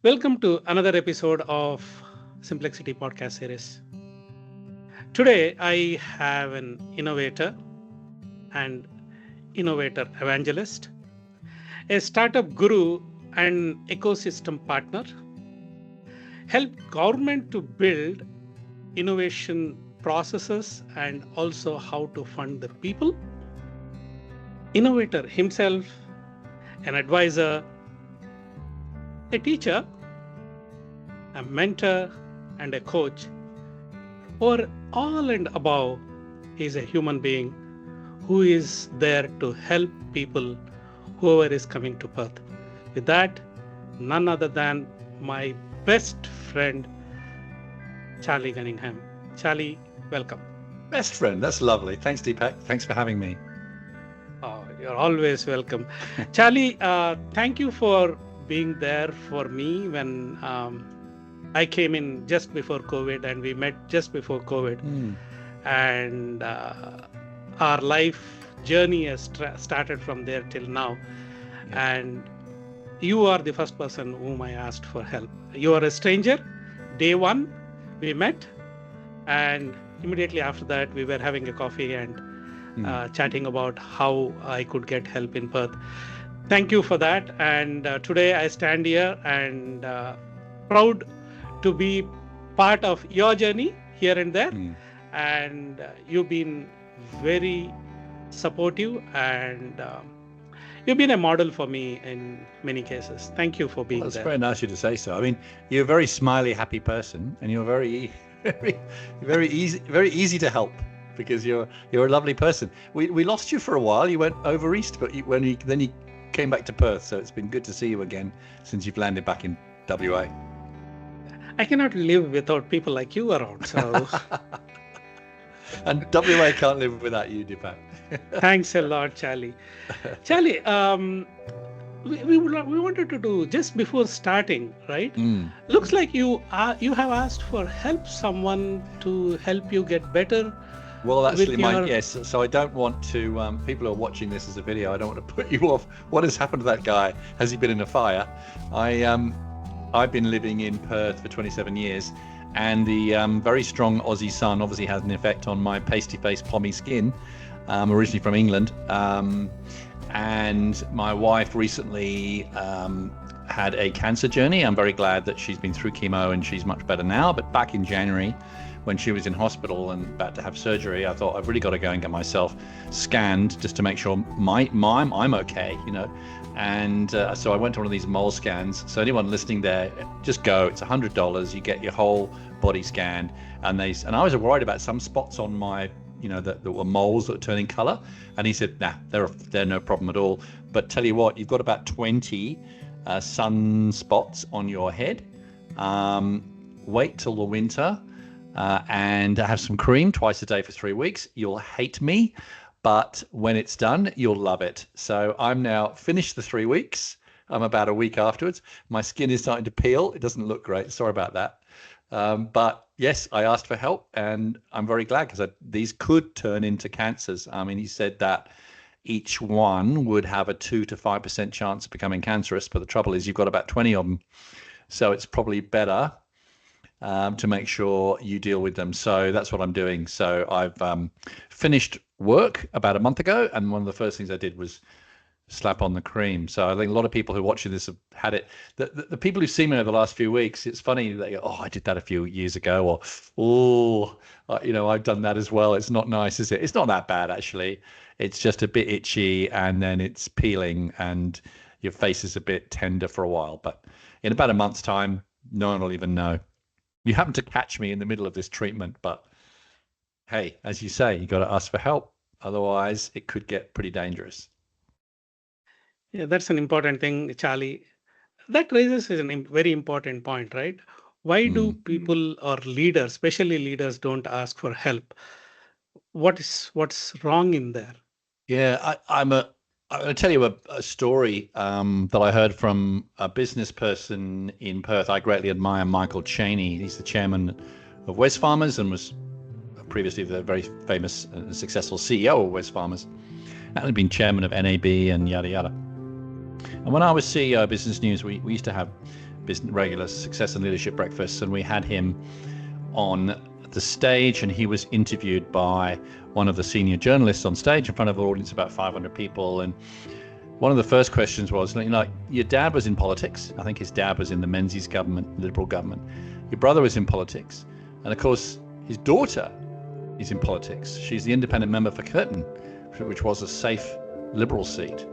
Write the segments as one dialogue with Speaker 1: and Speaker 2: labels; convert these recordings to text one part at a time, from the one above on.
Speaker 1: Welcome to another episode of Simplexity podcast series. Today, I have an innovator and innovator evangelist, a startup guru and ecosystem partner, help government to build innovation processes and also how to fund the people. Innovator himself, an advisor, a teacher, a mentor, and a coach. Or all and above, he is a human being who is there to help people, whoever is coming to Perth. With that, none other than my best friend, Charlie Gunningham. Charlie, welcome.
Speaker 2: Best friend, that's lovely. Thanks, Deepak. Thanks for having me.
Speaker 1: Oh, you're always welcome. Charlie, thank you for being there for me when I came in just before COVID and we met just before COVID. And our life journey has started from there till now.
Speaker 2: Yeah.
Speaker 1: And you are the first person whom I asked for help. You are a stranger. Day one, we met. And immediately after that, we were having a coffee and chatting about how I could get help in Perth. Thank you for that. And today I stand here and proud to be part of your journey here and there. And you've been very supportive and you've been a model for me in many cases. Thank you for being
Speaker 2: Well, that's
Speaker 1: there.
Speaker 2: very nice of you to say so. I mean, you're a very smiley, happy person, and you're very easy to help because you're a lovely person. We lost you for a while. You went over east, but then you came back to Perth. So it's been good to see you again since you've landed back in WA.
Speaker 1: I cannot live without people like you around. So
Speaker 2: And WA can't live without you, Deepak.
Speaker 1: thanks a lot, Charlie. Charlie, we wanted to do just before starting, right? Looks like you have asked for help, someone to help you get better.
Speaker 2: Well, that's
Speaker 1: with
Speaker 2: actually my
Speaker 1: your-
Speaker 2: yes. So I don't want to. People who are watching this as a video, I don't want to put you off. What has happened to that guy? Has he been in a fire? I've been living in Perth for 27 years, and the very strong Aussie sun obviously has an effect on my pasty-faced, pommy skin. I'm originally from England, and my wife recently had a cancer journey. I'm very glad that she's been through chemo and she's much better now. But back in January, when she was in hospital and about to have surgery, I thought I've really got to go and get myself scanned just to make sure I'm okay, you know. And so I went to one of these mole scans. So anyone listening there, just go. It's $100. You get your whole body scanned. And I was worried about some spots on my, you know, that were moles that were turning color. And he said, nah, they're no problem at all. But tell you what, you've got about 20 sun spots on your head. Wait till the winter. And have some cream twice a day for 3 weeks. You'll hate me, but when it's done, you'll love it. So I'm now finished the 3 weeks. I'm about a week afterwards. My skin is starting to peel. It doesn't look great. Sorry about that. But yes, I asked for help, and I'm very glad because these could turn into cancers. I mean, he said that each one would have a 2 to 5% chance of becoming cancerous. But the trouble is, you've got about 20 of them. So it's probably better to make sure you deal with them. So that's what I'm doing. So I've finished work about a month ago, and one of the first things I did was slap on the cream. So I think a lot of people who are watching this have had it. The people who've seen me over the last few weeks, it's funny, they go, oh, I did that a few years ago, or you know, I've done that as well. It's not nice, is it? It's not that bad, actually. It's just a bit itchy, and then it's peeling, and your face is a bit tender for a while. But in about a month's time, no one will even know. You happen to catch me in the middle of this treatment, but hey, as you say, you got to ask for help. Otherwise, it could get pretty dangerous.
Speaker 1: Yeah, that's an important thing, Charlie. That raises a very important point, right? Why do people or leaders, especially leaders, don't ask for help? What's wrong in there?
Speaker 2: Yeah, I'm going to tell you a story that I heard from a business person in Perth. I greatly admire Michael Cheney. He's the chairman of Wesfarmers and was previously the very famous and successful CEO of Wesfarmers, and had been chairman of NAB and yada yada. And when I was CEO of Business News, we used to have regular success and leadership breakfasts, and we had him on the stage, and he was interviewed by one of the senior journalists on stage in front of an audience of about 500 people. And one of the first questions was, your dad was in politics. I think his dad was in the Menzies government, Liberal government. Your brother was in politics. And of course, his daughter is in politics. She's the independent member for Curtin, which was a safe Liberal seat.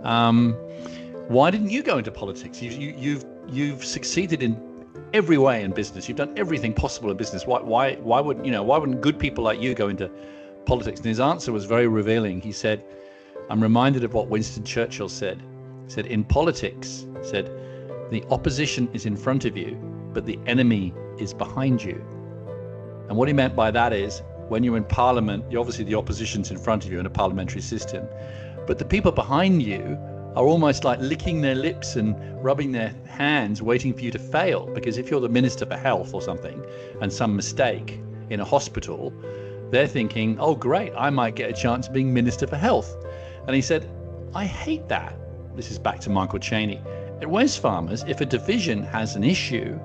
Speaker 2: Why didn't you go into politics? You've succeeded in every way in business. You've done everything possible in business. Why wouldn't good people like you go into politics? And his answer was very revealing. He said, I'm reminded of what Winston Churchill said. He said, in politics, the opposition is in front of you, but the enemy is behind you. And what he meant by that is, when you're in parliament, obviously the opposition's in front of you in a parliamentary system, but the people behind you are almost like licking their lips and rubbing their hands, waiting for you to fail. Because if you're the Minister for Health or something, and some mistake in a hospital, they're thinking, oh great, I might get a chance of being Minister for Health. And he said, I hate that. This is back to Michael Chaney. At Wesfarmers, if a division has an issue,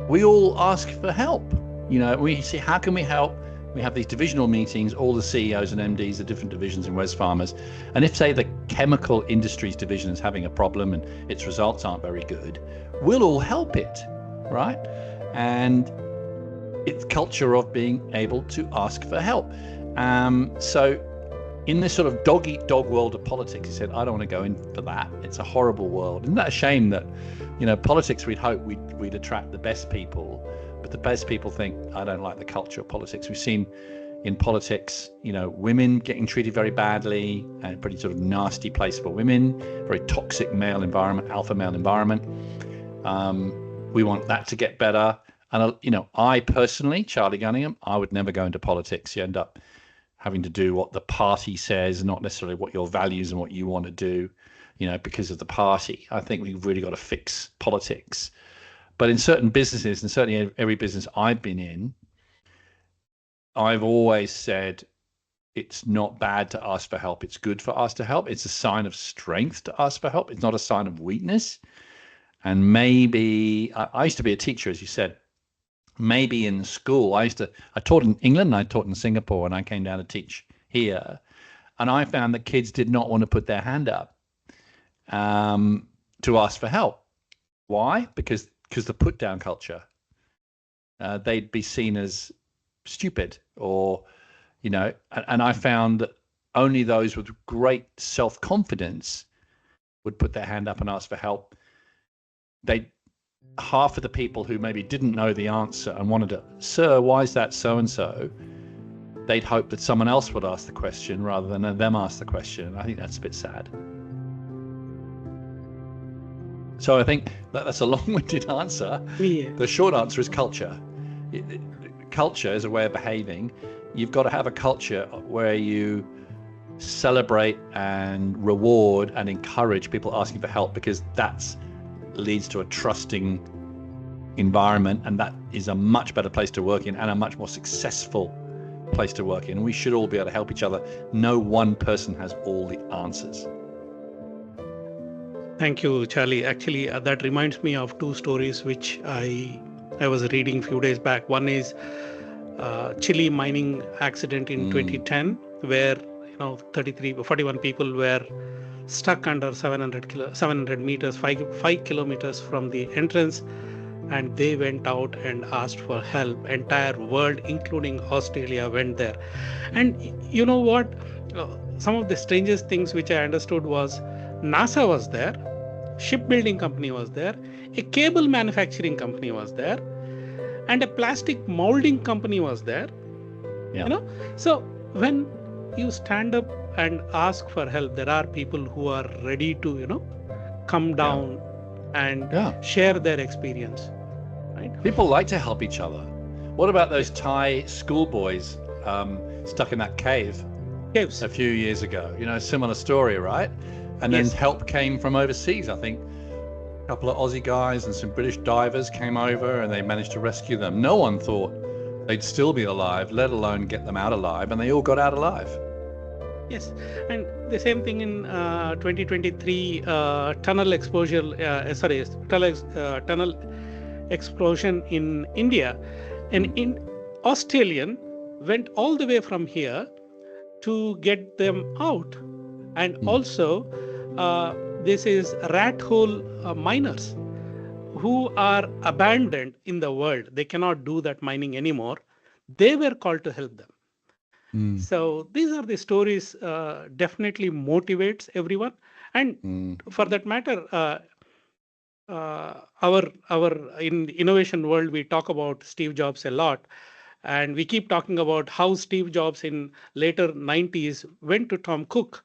Speaker 2: we all ask for help. We say, how can we help? We have these divisional meetings, all the CEOs and MDs of different divisions in Wesfarmers. And if, say, the chemical industries division is having a problem and its results aren't very good, we'll all help it, right? And it's culture of being able to ask for help. So in this sort of dog-eat-dog world of politics, he said, I don't want to go in for that. It's a horrible world. Isn't that a shame that, politics, we'd hope we'd attract the best people, but the best people think, I don't like the culture of politics. We've seen in politics, women getting treated very badly, and a pretty sort of nasty place for women, very toxic male environment, alpha male environment. We want that to get better. And, I personally, Charlie Gunningham, I would never go into politics. You end up having to do what the party says, not necessarily what your values and what you want to do, because of the party. I think we've really got to fix politics. But in certain businesses, and certainly every business I've been in, I've always said it's not bad to ask for help. It's good for us to help. It's a sign of strength to ask for help. It's not a sign of weakness. And maybe, I used to be a teacher, as you said. Maybe in school, I taught in England, and I taught in Singapore, and I came down to teach here. And I found that kids did not want to put their hand up to ask for help. Why? Because the put down culture, they'd be seen as stupid or, and I found that only those with great self-confidence would put their hand up and ask for help. Half of the people who maybe didn't know the answer and wanted to, sir, why is that so-and-so? They'd hope that someone else would ask the question rather than them ask the question. I think that's a bit sad. So I think that's a long-winded answer. Yeah. The short answer is culture. Culture is a way of behaving. You've got to have a culture where you celebrate and reward and encourage people asking for help, because that leads to a trusting environment, and that is a much better place to work in and a much more successful place to work in. We should all be able to help each other. No one person has all the answers.
Speaker 1: Thank you, Charlie. Actually, that reminds me of two stories which I was reading a few days back. One is Chile mining accident in 2010, where 41 people were stuck under 700 meters, 5 kilometers from the entrance, and they went out and asked for help. Entire world, including Australia, went there. And you know what? Some of the strangest things which I understood was NASA was there, shipbuilding company was there, a cable manufacturing company was there, and a plastic molding company was there.
Speaker 2: Yeah.
Speaker 1: So when you stand up and ask for help, there are people who are ready to come down and share their experience, right?
Speaker 2: People like to help each other. What about those Thai schoolboys stuck in that caves a few years ago? Similar story, right? And then help came from overseas. I think a couple of Aussie guys and some British divers came over and they managed to rescue them. No one thought they'd still be alive, let alone get them out alive, and they all got out alive.
Speaker 1: Yes, and the same thing in 2023 tunnel exposure. Sorry, tunnel explosion in India, and in Australian went all the way from here to get them out, and also this is rat hole miners who are abandoned in the world. They cannot do that mining anymore. They were called to help them. So these are the stories definitely motivates everyone, and for that matter, our in innovation world we talk about Steve Jobs a lot, and we keep talking about how Steve Jobs in later 90s went to Tom Cook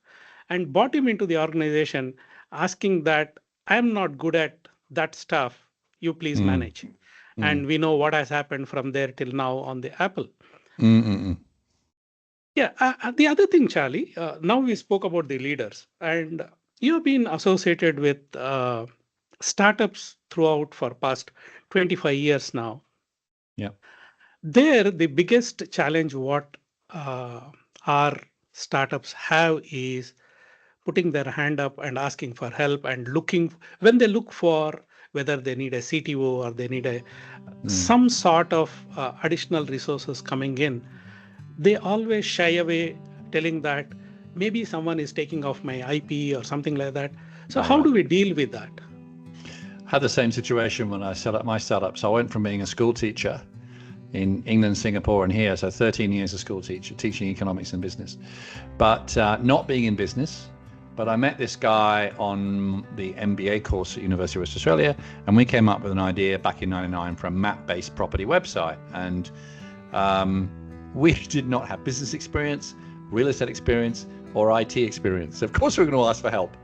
Speaker 1: and brought him into the organization, asking that I am not good at that stuff. You please manage. And we know what has happened from there till now on the Apple. Yeah, the other thing, Charlie, now we spoke about the leaders, and you have been associated with startups throughout for past 25 years now.
Speaker 2: Yeah.
Speaker 1: There, the biggest challenge what our startups have is putting their hand up and asking for help and looking when they look for whether they need a CTO or they need a some sort of additional resources coming in, they always shy away telling that maybe someone is taking off my IP or something like that. So how do we deal with that?
Speaker 2: Had the same situation when I set up my startup. So I went from being a school teacher in England, Singapore, and here. So 13 years as school teacher, teaching economics and business, but not being in business. But I met this guy on the MBA course at University of West Australia, and we came up with an idea back in '99 for a map-based property website. And we did not have business experience, real estate experience, or IT experience. Of course, we were going to ask for help.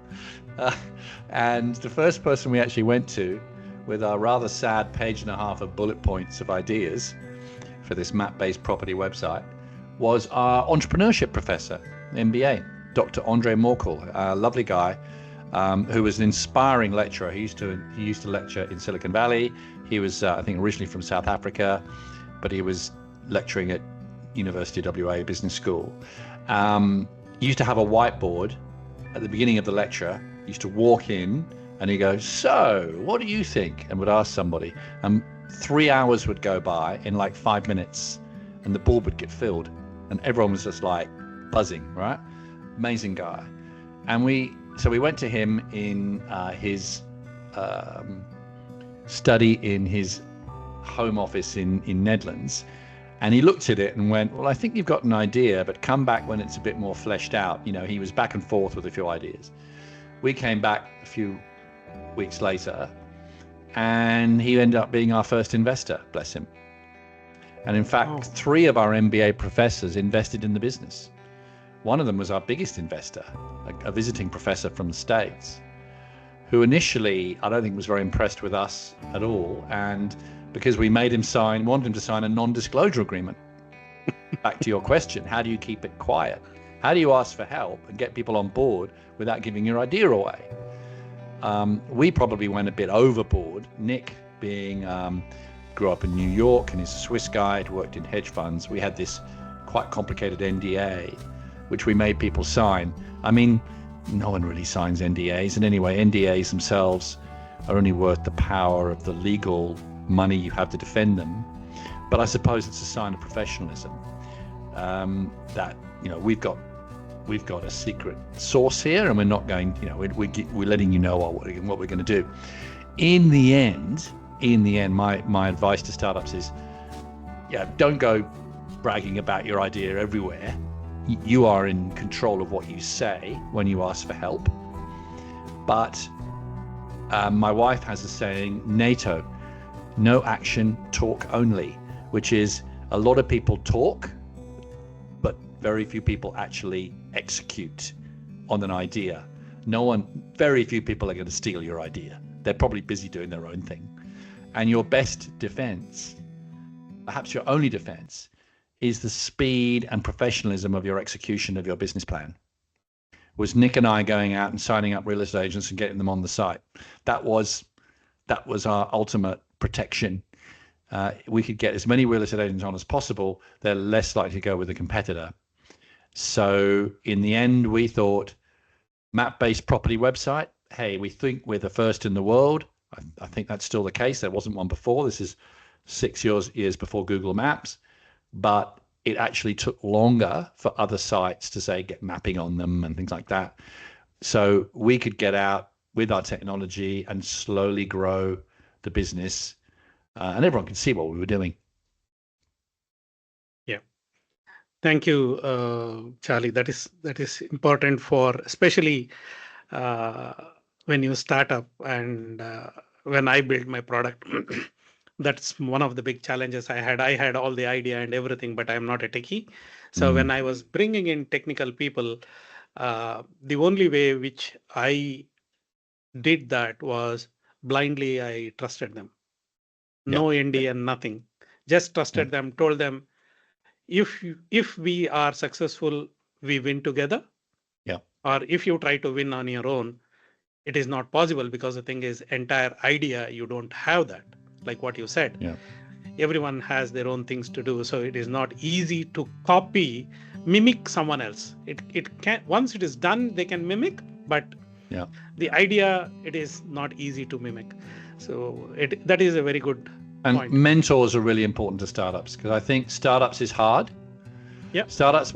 Speaker 2: And the first person we actually went to with our rather sad page and a half of bullet points of ideas for this map-based property website was our entrepreneurship professor, MBA, Dr. Andre Morkel, a lovely guy who was an inspiring lecturer. He used to lecture in Silicon Valley. He was, I think, originally from South Africa, but he was lecturing at University of WA Business School. He used to have a whiteboard at the beginning of the lecture. He used to walk in and he'd go, "So, what do you think?" and would ask somebody. And 3 hours would go by in like 5 minutes and the board would get filled and everyone was just like buzzing, right? Amazing guy. And we went to him in his study in his home office in Netherlands. And he looked at it and went, "Well, I think you've got an idea, but come back when it's a bit more fleshed out." You know, he was back and forth with a few ideas. We came back a few weeks later and he ended up being our first investor, bless him. And in fact, 3 of our MBA professors invested in the business. One of them was our biggest investor, a visiting professor from the States, who initially, I don't think was very impressed with us at all. And because we wanted him to sign a non-disclosure agreement. Back to your question, how do you keep it quiet? How do you ask for help and get people on board without giving your idea away? We probably went a bit overboard. Nick grew up in New York and is a Swiss guy who worked in hedge funds. We had this quite complicated NDA, which we made people sign. I mean, no one really signs NDAs. And anyway, NDAs themselves are only worth the power of the legal money you have to defend them. But I suppose it's a sign of professionalism that, you know, we've got a secret sauce here and we're not going, you know, we're letting you know what we're going to do. In the end, my advice to startups is, don't go bragging about your idea everywhere. You are in control of what you say when you ask for help. But my wife has a saying, NATO, no action, talk only, which is a lot of people talk, but very few people actually execute on an idea. Very few people are going to steal your idea. They're probably busy doing their own thing. And your best defense, perhaps your only defense, is the speed and professionalism of your execution of your business plan. Was Nick and I going out and signing up real estate agents and getting them on the site? That was our ultimate protection. We could get as many real estate agents on as possible. They're less likely to go with a competitor. So in the end, we thought map-based property website. Hey, we think we're the first in the world. I think that's still the case. There wasn't one before. This is 6 years before Google Maps, but it actually took longer for other sites to say get mapping on them and things like that. So we could get out with our technology and slowly grow the business, and everyone could see what we were doing.
Speaker 1: Yeah. Thank you, Charlie. That is important for especially when you start up, and when I build my product. That's one of the big challenges I had. I had all the idea and everything, but I'm not a techie. So when I was bringing in technical people, the only way which I did that was blindly I trusted them. No ND and nothing. Just trusted them, told them, if we are successful, we win together.
Speaker 2: Yeah.
Speaker 1: Or if you try to win on your own, it is not possible, because the thing is, entire idea, you don't have that. Like what you said.
Speaker 2: Yeah.
Speaker 1: Everyone has their own things to do, so it is not easy to copy, mimic someone else. It can, once it is done, they can mimic, but the idea, it is not easy to mimic. So that is a very good point.
Speaker 2: Mentors are really important to startups, because I think startups is hard.
Speaker 1: Yeah.
Speaker 2: Startups,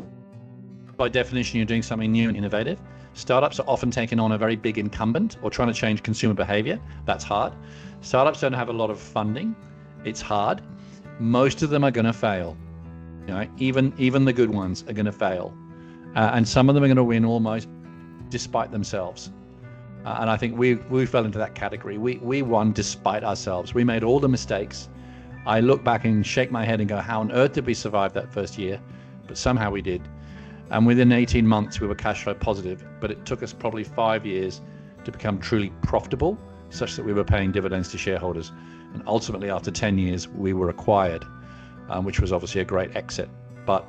Speaker 2: by definition, you're doing something new and innovative. Startups are often taking on a very big incumbent or trying to change consumer behavior. That's hard. Startups don't have a lot of funding. It's hard. Most of them are going to fail. You know, even the good ones are going to fail, and some of them are going to win almost despite themselves. And I think we fell into that category. We won despite ourselves. We made all the mistakes. I look back and shake my head and go, how on earth did we survive that first year? But somehow we did. And within 18 months, we were cash flow positive. But it took us probably 5 years to become truly profitable, such that we were paying dividends to shareholders. And ultimately, after 10 years, we were acquired, which was obviously a great exit. But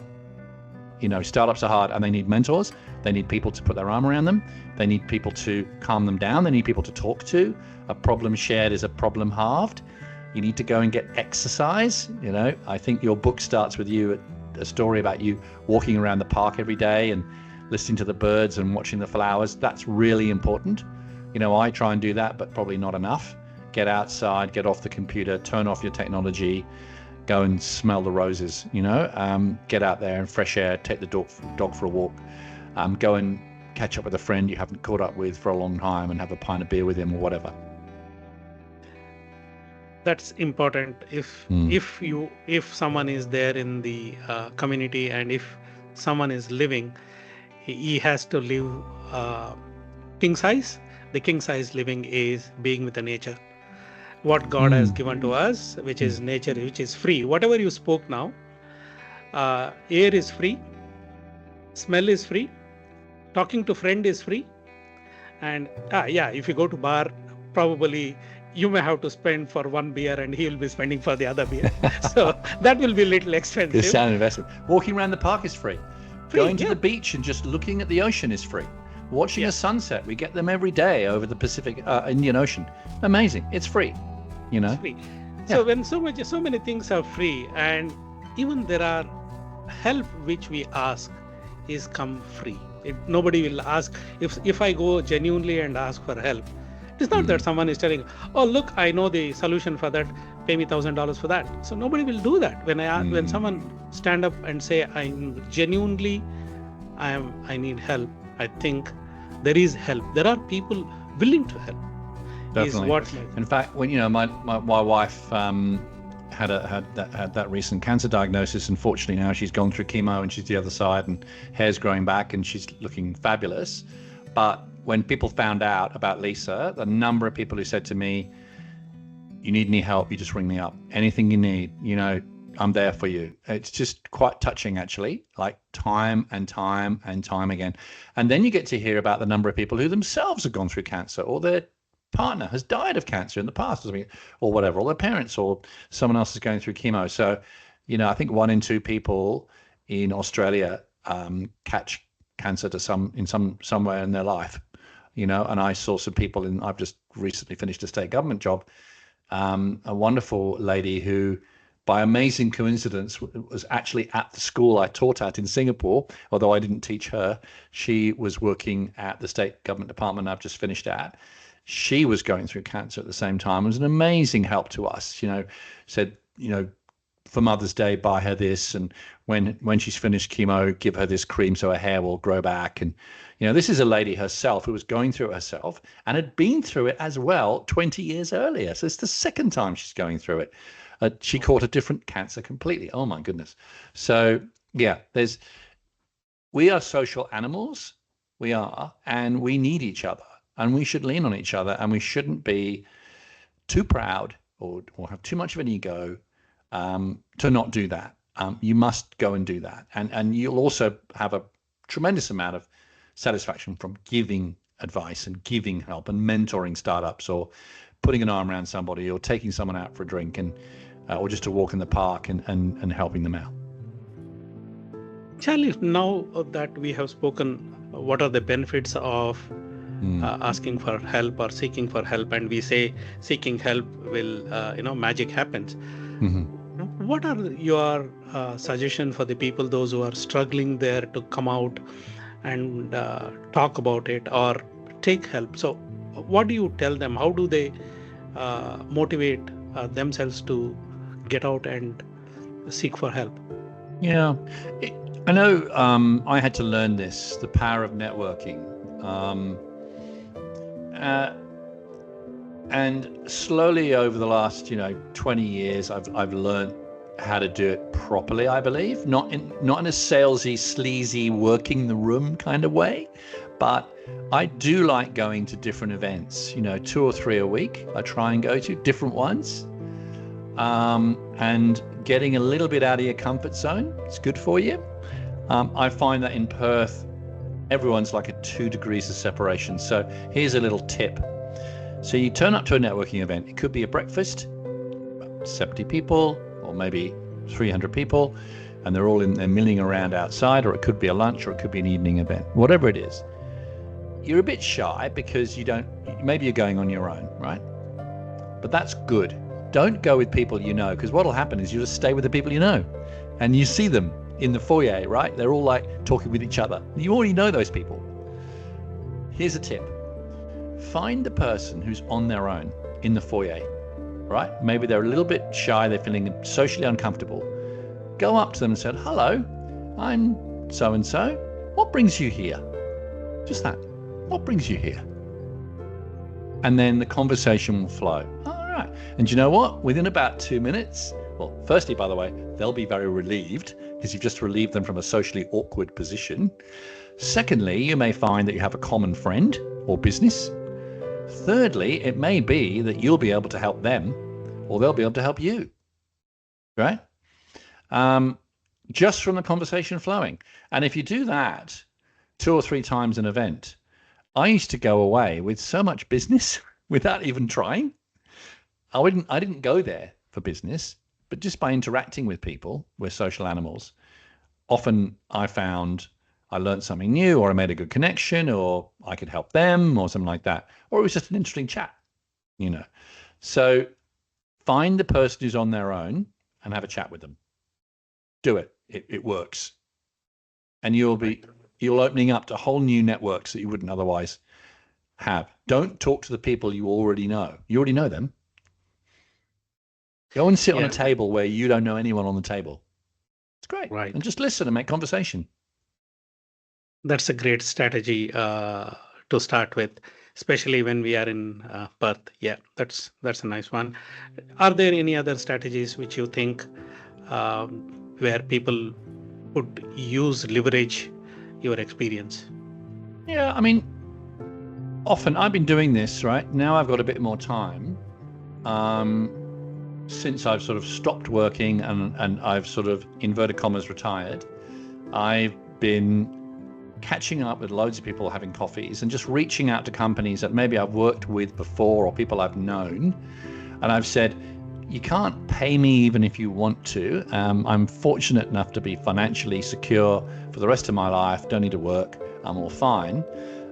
Speaker 2: you know, startups are hard, and they need mentors. They need people to put their arm around them. They need people to calm them down. They need people to talk to. A problem shared is a problem halved. You need to go and get exercise. You know, I think your book starts with you, a story about you walking around the park every day and listening to the birds and watching the flowers. That's really important. You know, I try and do that, but probably not enough. Get outside, get off the computer, turn off your technology, go and smell the roses, you know, get out there and fresh air, take the dog for a walk, go and catch up with a friend you haven't caught up with for a long time and have a pint of beer with him or whatever.
Speaker 1: That's important. If someone is there in the community, and if someone is living, he has to live king size. The king size living is being with the nature. What God has given to us, which is nature, which is free. Whatever you spoke now, air is free, smell is free, talking to friend is free, and if you go to bar, probably you may have to spend for one beer and he will be spending for the other beer. So that will be a little expensive.
Speaker 2: It's an investment. Walking around the park is free. Going to the beach and just looking at the ocean is free. Watching a sunset, we get them every day over the Pacific Indian Ocean. Amazing. It's free. You know,
Speaker 1: free. So when so many things are free, and even there are help which we ask is come free. Nobody will ask if I go genuinely and ask for help. It's not that someone is telling, oh look, I know the solution for that, pay me $1,000 for that. So nobody will do that. When when someone stand up and say, I'm genuinely, I need help, I think there is help. There are people willing to help.
Speaker 2: Definitely. In fact, when my wife had that recent cancer diagnosis, and fortunately now she's gone through chemo and she's the other side and hair's growing back and she's looking fabulous. But when people found out about Lisa, the number of people who said to me, you need any help, you just ring me up. Anything you need, you know, I'm there for you. It's just quite touching, actually, like time and time and time again. And then you get to hear about the number of people who themselves have gone through cancer, or their partner has died of cancer in the past, or whatever, or their parents, or someone else is going through chemo. So, you know, I think 1 in 2 people in Australia catch cancer to somewhere in their life, you know. And I saw some people I've just recently finished a state government job, a wonderful lady who by amazing coincidence, was actually at the school I taught at in Singapore, although I didn't teach her. She was working at the state government department I've just finished at. She was going through cancer at the same time. It was an amazing help to us, said, for Mother's Day, buy her this. And when she's finished chemo, give her this cream so her hair will grow back. And, this is a lady herself who was going through it herself and had been through it as well 20 years earlier. So it's the second time she's going through it. She caught a different cancer completely. Oh, my goodness. So, yeah, we are social animals. We are, and we need each other. And we should lean on each other, and we shouldn't be too proud or have too much of an ego to not do that. You must go and do that. And you'll also have a tremendous amount of satisfaction from giving advice and giving help and mentoring startups, or putting an arm around somebody, or taking someone out for a drink, and or just a walk in the park and helping them out.
Speaker 1: Charlie, now that we have spoken, what are the benefits of asking for help or seeking for help, and we say seeking help will, magic happens. What are your suggestions for the people, those who are struggling there, to come out and talk about it or take help? So what do you tell them? How do they motivate themselves to get out and seek for help?
Speaker 2: Yeah, I know I had to learn this, the power of networking. And slowly over the last, 20 years, I've learned how to do it properly, I believe, not in a salesy, sleazy, working the room kind of way, but I do like going to different events, 2 or 3 a week. I try and go to different ones, and getting a little bit out of your comfort zone. It's good for you. I find that in Perth, everyone's like at 2 degrees of separation. So here's a little tip. So you turn up to a networking event. It could be a breakfast, 70 people, or maybe 300 people, and they're all they're milling around outside, or it could be a lunch, or it could be an evening event. Whatever it is, you're a bit shy because maybe you're going on your own, right? But that's good. Don't go with people because what'll happen is you just stay with the people and you see them in the foyer, right? They're all like talking with each other. You already know those people. Here's a tip. Find the person who's on their own in the foyer, right? Maybe they're a little bit shy, they're feeling socially uncomfortable. Go up to them and say, "Hello, I'm so-and-so. What brings you here?" Just that. What brings you here? And then the conversation will flow. All right. And you know what? Within about 2 minutes, well, firstly, by the way, they'll be very relieved because you've just relieved them from a socially awkward position. Secondly, you may find that you have a common friend or business. Thirdly, it may be that you'll be able to help them, or they'll be able to help you, right? Just from the conversation flowing. And if you do that 2 or 3 times an event, I used to go away with so much business without even trying. I didn't go there for business, but just by interacting with people, we're social animals. Often I found I learned something new, or I made a good connection, or I could help them, or something like that. Or it was just an interesting chat, So find the person who's on their own and have a chat with them. Do it. It works. And you're opening up to whole new networks that you wouldn't otherwise have. Don't talk to the people you already know. You already know them. Go and sit on a table where you don't know anyone on the table. It's great.
Speaker 1: Right.
Speaker 2: And just listen and make conversation.
Speaker 1: That's a great strategy to start with, especially when we are in Perth. Yeah, that's a nice one. Are there any other strategies which you think where people could leverage your experience?
Speaker 2: Yeah, I mean, often I've been doing this, right? Now I've got a bit more time. Since I've sort of stopped working and I've sort of, inverted commas, retired, I've been catching up with loads of people, having coffees, and just reaching out to companies that maybe I've worked with before or people I've known. And I've said, you can't pay me even if you want to. I'm fortunate enough to be financially secure for the rest of my life, don't need to work, I'm all fine.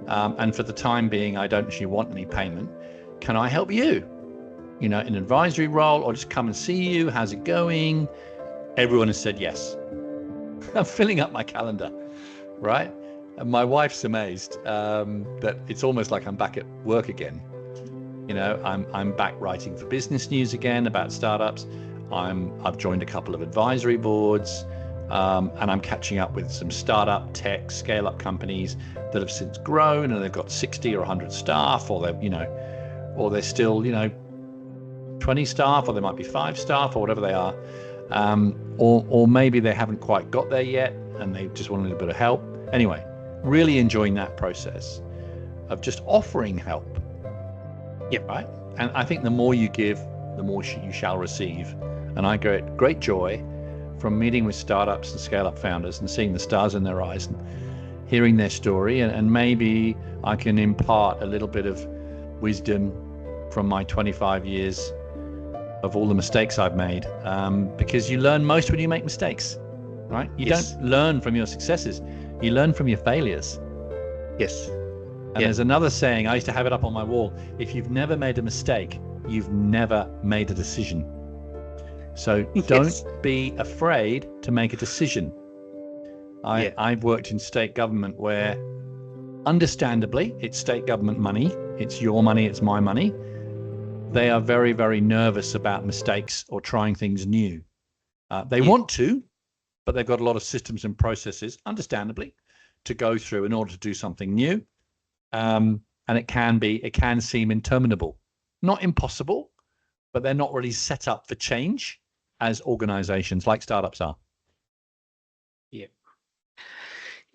Speaker 2: And for the time being, I don't actually want any payment. Can I help you? an advisory role or just come and see you? How's it going? Everyone has said yes. I'm filling up my calendar, right? And my wife's amazed that it's almost like I'm back at work again. I'm back writing for business news again about startups. I've joined a couple of advisory boards, and I'm catching up with some startup tech scale-up companies that have since grown and they've got 60 or 100 staff, or they're still 20 staff, or they might be 5 staff, or whatever they are, or maybe they haven't quite got there yet and they just want a little bit of help. Anyway, really enjoying that process of just offering help.
Speaker 1: Yeah.
Speaker 2: Right. And I think the more you give, the more you shall receive. And I get great joy from meeting with startups and scale-up founders and seeing the stars in their eyes and hearing their story. And maybe I can impart a little bit of wisdom from my 25 years of all the mistakes I've made, because you learn most when you make mistakes, right? You don't learn from your successes. You learn from your failures.
Speaker 1: Yes.
Speaker 2: And there's another saying, I used to have it up on my wall: if you've never made a mistake, you've never made a decision. So don't be afraid to make a decision. I've worked in state government where, understandably, it's state government money. It's your money, it's my money. They are very, very nervous about mistakes or trying things new. They want to, but they've got a lot of systems and processes, understandably, to go through in order to do something new. And it can seem interminable, not impossible, but they're not really set up for change as organizations like startups are.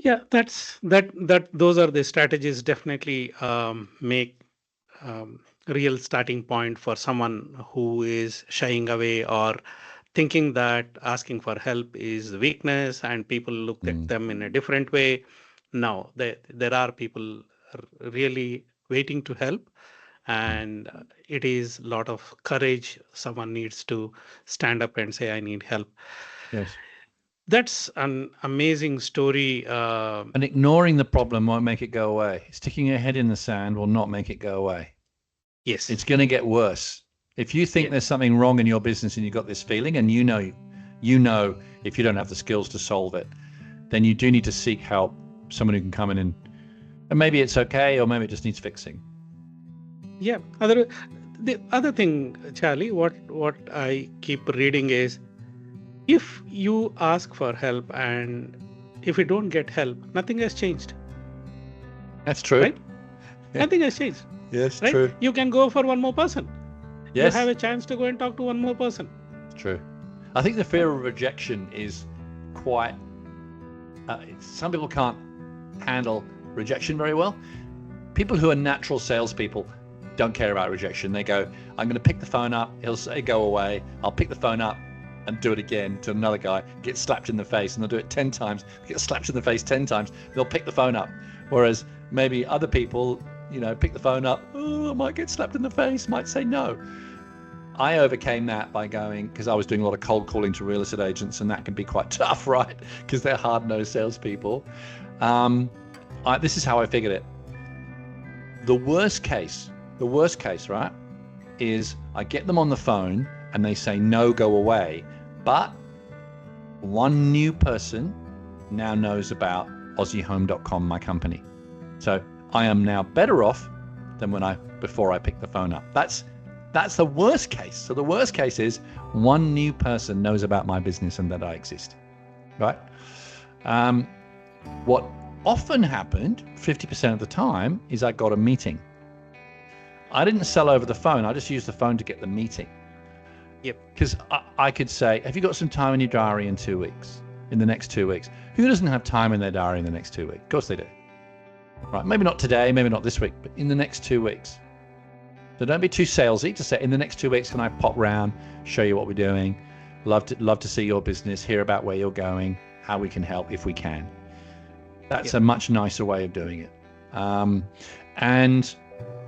Speaker 1: Yeah, those are the strategies definitely make real starting point for someone who is shying away or thinking that asking for help is weakness and people look at them in a different way. No, there are people really waiting to help, and it is a lot of courage. Someone needs to stand up and say, I need help.
Speaker 2: Yes.
Speaker 1: That's an amazing story.
Speaker 2: And ignoring the problem won't make it go away. Sticking your head in the sand will not make it go away.
Speaker 1: Yes.
Speaker 2: It's going to get worse. If you think there's something wrong in your business and you've got this feeling, and you know if you don't have the skills to solve it, then you do need to seek help. Someone who can come in and maybe it's okay, or maybe it just needs fixing.
Speaker 1: Yeah. The other thing, Charlie, what I keep reading is, if you ask for help and if you don't get help, nothing has changed.
Speaker 2: That's true.
Speaker 1: Right? Yeah. Nothing has changed.
Speaker 2: Yes,
Speaker 1: right?
Speaker 2: True.
Speaker 1: You can go for one more person.
Speaker 2: Yes.
Speaker 1: You have a chance to go and talk to one more person.
Speaker 2: True. I think the fear of rejection is quite... some people can't handle rejection very well. People who are natural salespeople don't care about rejection. They go, I'm going to pick the phone up. He'll say, go away. I'll pick the phone up and do it again to another guy, get slapped in the face, and they'll do it 10 times, get slapped in the face 10 times. They'll pick the phone up. Whereas maybe other people, pick the phone up. Oh, I might get slapped in the face, might say no. I overcame that by going, because I was doing a lot of cold calling to real estate agents, and that can be quite tough, right? Because they're hard-nosed salespeople. This is how I figured it. The worst case, right, is I get them on the phone and they say, no, go away. But one new person now knows about AussieHome.com, my company. So I am now better off than before I picked the phone up. That's the worst case. So the worst case is one new person knows about my business and that I exist, right? What often happened, 50% of the time, is I got a meeting. I didn't sell over the phone. I just used the phone to get the meeting.
Speaker 1: Yep.
Speaker 2: Because I could say, have you got some time in your diary in 2 weeks? In the next 2 weeks? Who doesn't have time in their diary in the next 2 weeks? Of course they do. Right, maybe not today, maybe not this week, but in the next 2 weeks. So don't be too salesy to say, in the next 2 weeks, can I pop round, show you what we're doing? Love to see your business, hear about where you're going, how we can help if we can. That's a much nicer way of doing it. And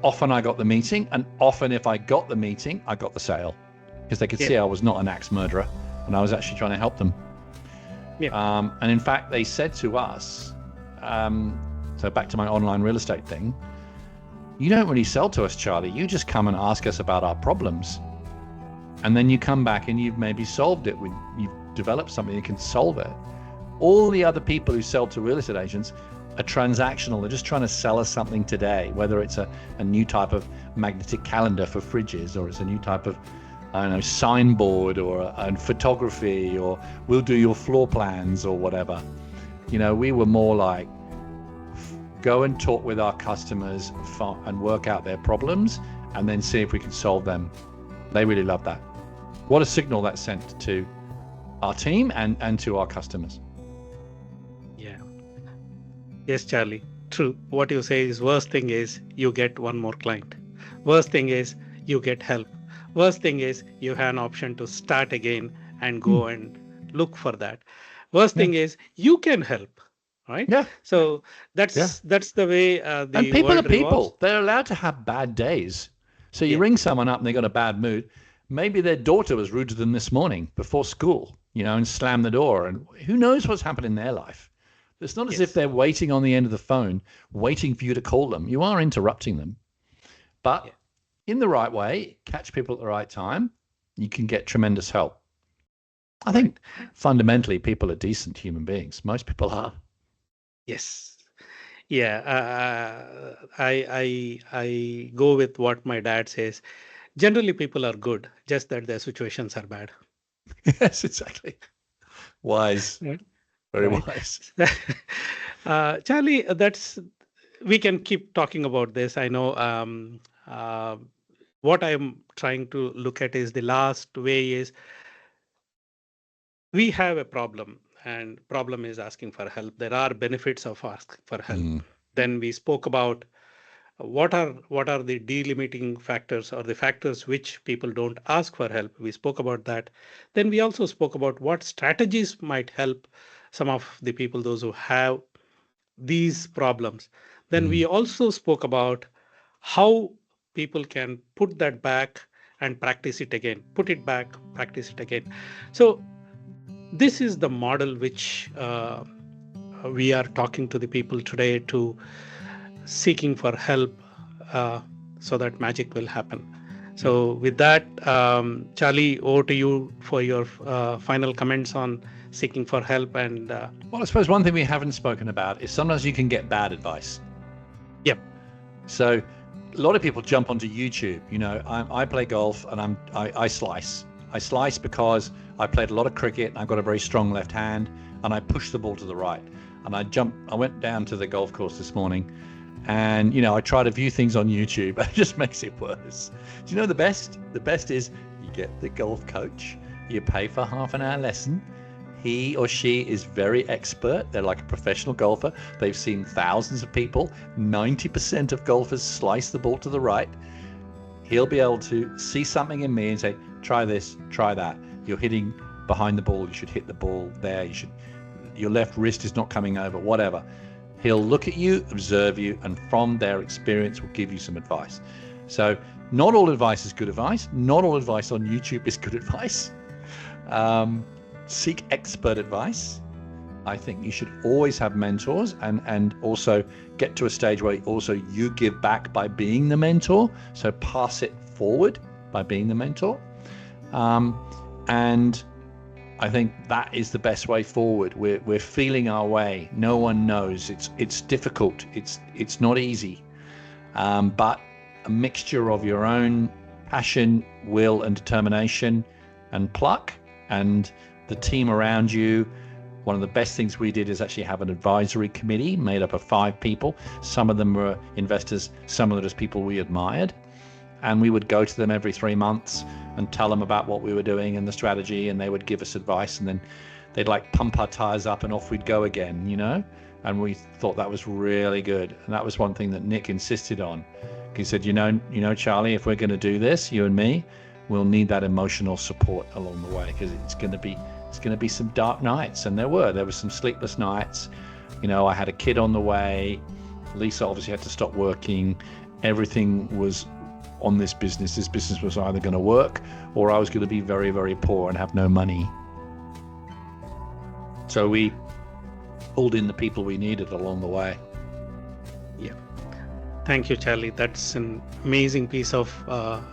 Speaker 2: often I got the meeting, and often if I got the meeting, I got the sale, because they could see I was not an axe murderer and I was actually trying to help them. And in fact, they said to us, so back to my online real estate thing, you don't really sell to us, Charlie. You just come and ask us about our problems. And then you come back and you've maybe solved it. You've developed something that can solve it. All the other people who sell to real estate agents are transactional. They're just trying to sell us something today, whether it's a new type of magnetic calendar for fridges, or it's a new type of, I don't know, signboard, or photography, or we'll do your floor plans or whatever. We were more like, go and talk with our customers and work out their problems and then see if we can solve them. They really love that. What a signal that sent to our team and to our customers.
Speaker 1: Yeah. Yes, Charlie. True. What you say is, worst thing is you get one more client. Worst thing is you get help. Worst thing is you have an option to start again and go and look for that. Worst thing is you can help. Right?
Speaker 2: Yeah.
Speaker 1: So that's the way the
Speaker 2: and people
Speaker 1: world
Speaker 2: are people.
Speaker 1: revolves.
Speaker 2: They're allowed to have bad days. So you ring someone up and they got a bad mood. Maybe their daughter was rude to them this morning before school, and slammed the door. And who knows what's happened in their life? It's not as if they're waiting on the end of the phone, waiting for you to call them. You are interrupting them. But in the right way, catch people at the right time, you can get tremendous help. I think fundamentally people are decent human beings. Most people are.
Speaker 1: Yes. Yeah. I go with what my dad says. Generally, people are good, just that their situations are bad.
Speaker 2: Yes, exactly. Wise.
Speaker 1: Right?
Speaker 2: Very wise.
Speaker 1: Charlie, we can keep talking about this. I know what I'm trying to look at is the last way is we have a problem, and problem is asking for help. There are benefits of asking for help. Then we spoke about what are the delimiting factors, or the factors which people don't ask for help. We spoke about that. Then we also spoke about what strategies might help some of the people, those who have these problems. Then we also spoke about how people can put that back and practice it again, put it back, practice it again. So this is the model which we are talking to the people today, to seeking for help so that magic will happen. So with that, Charlie, over to you for your final comments on seeking for help. And
Speaker 2: well, I suppose one thing we haven't spoken about is sometimes you can get bad advice.
Speaker 1: Yep.
Speaker 2: So a lot of people jump onto YouTube. I play golf and I slice. I slice because I played a lot of cricket and I've got a very strong left hand, and I push the ball to the right. And I went down to the golf course this morning, and I try to view things on YouTube, but it just makes it worse. Do you know the best? The best is you get the golf coach, you pay for half an hour lesson. He or she is very expert. They're like a professional golfer. They've seen thousands of people. 90% of golfers slice the ball to the right. He'll be able to see something in me and say, try this, try that. You're hitting behind the ball. You should hit the ball there. Your left wrist is not coming over, whatever. He'll look at you, observe you, and from their experience will give you some advice. So not all advice is good advice. Not all advice on YouTube is good advice. Seek expert advice. I think you should always have mentors, and also get to a stage where also you give back by being the mentor. So pass it forward by being the mentor. And I think that is the best way forward. We're feeling our way. No one knows. It's difficult. It's not easy. But a mixture of your own passion, will, and determination, and pluck, and the team around you. One of the best things we did is actually have an advisory committee made up of 5 people. Some of them were investors, some of them just people we admired. And we would go to them every 3 months and tell them about what we were doing and the strategy, and they would give us advice, and then they'd like pump our tires up and off we'd go again, and we thought that was really good. And that was one thing that Nick insisted on. He said, Charlie, if we're going to do this, you and me, we'll need that emotional support along the way, because it's going to be some dark nights. And there were some sleepless nights. I had a kid on the way. Lisa obviously had to stop working. Everything was on this business. This business was either going to work or I was going to be very, very poor and have no money. So we pulled in the people we needed along the way.
Speaker 1: Yeah. Thank you, Charlie. That's an amazing piece of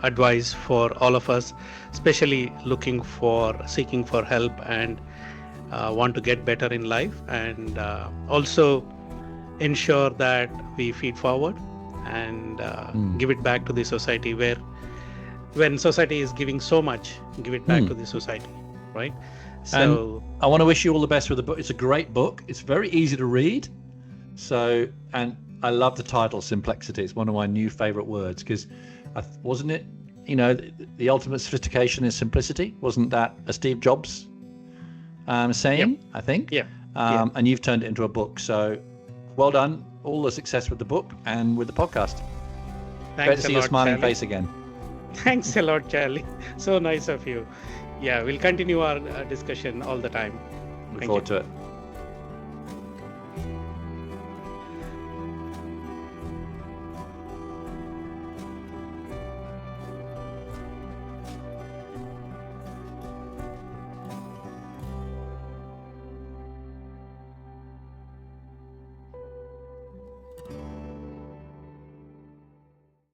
Speaker 1: advice for all of us, especially seeking for help and want to get better in life, and also ensure that we feed forward and give it back to the society, where when society is giving so much, give it back to the society, right? So
Speaker 2: And I want to wish you all the best with the book. It's a great book. It's very easy to read. So, and I love the title, Simplexity. It's one of my new favorite words, because wasn't it, the ultimate sophistication is simplicity? Wasn't that a Steve Jobs saying,
Speaker 1: Yep.
Speaker 2: I think?
Speaker 1: Yeah.
Speaker 2: And you've turned it into a book. So well done. All the success with the book and with the podcast. Great
Speaker 1: Thanks
Speaker 2: to see
Speaker 1: a
Speaker 2: your
Speaker 1: lot,
Speaker 2: smiling
Speaker 1: Charlie.
Speaker 2: face again.
Speaker 1: Thanks a lot, Charlie. So nice of you. Yeah, we'll continue our discussion all the time.
Speaker 2: Look
Speaker 1: Thank
Speaker 2: forward
Speaker 1: you.
Speaker 2: to it.